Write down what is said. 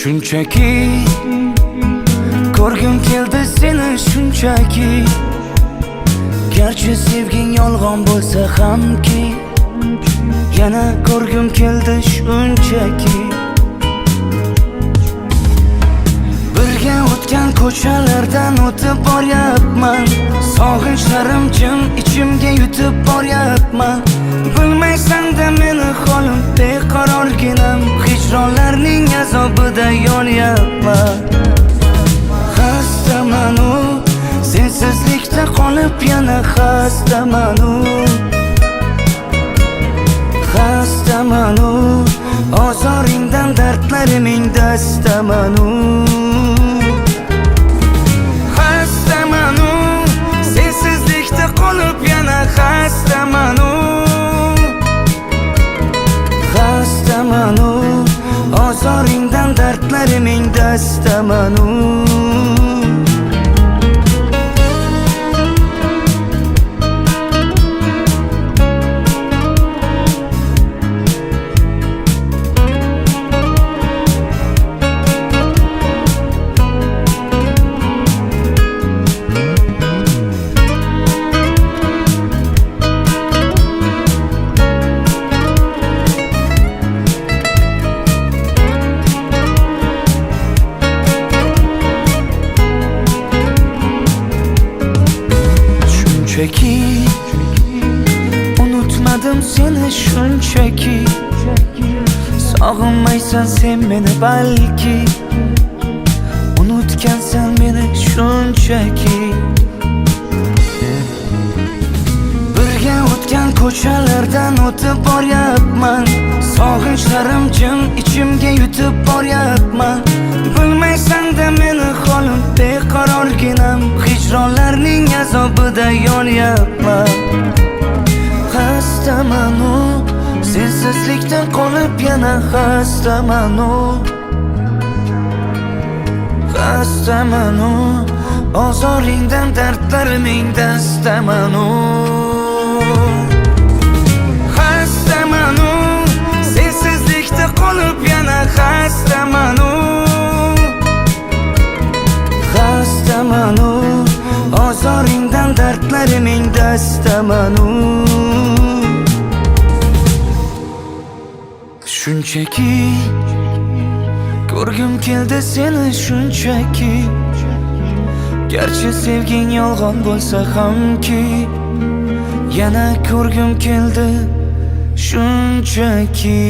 Shunchaki ko'rgim keldi seni shunchaki. Garchi sevging yolg'on bo'lsa hamki, yana ko'rgim keldi shunchaki. Birga o'tgan ko'chalardan o'tib boryapman, sog'inchlarim jim ichimga yutib boryapman. Bilmaysan-da meni holim beqarorginam, hijronlarning azobida yonyapman. Xastamanu, sensizlikda qolib yana xastamanu. Xastamanu, ozoringdan dardlariming dastamanu. Xastamanu, sensizlikda qolib yana xastamanu. Xastamanu, ozoringdan dardlariming dastamanu. Shunchaki unutmadim seni shunchaki. Sog'inmaysan sen meni balki, unutgansan meni shunchaki. Birga o'tgan ko'chalardan o'tib boryapman, sog'inchlarim jim ichimga yutib boryapman. Bilmaysan-da meni holim beqarorginam, hijronlarning azobida yonyapman. Xastamanu, sensizlikdan qolib yana xastamanu. Xastamanu, ozoringdan dardlariming dastamanu. Xastamanu, sensizlikda qolib yana xastamanu. Xastamanu, ozoringdan dardlariming dastamanu. Shunchaki ko'rgim keldi seni shunchaki. Garchi sevging yolg'on bo'lsa hamki, yana ko'rgim keldi shunchaki.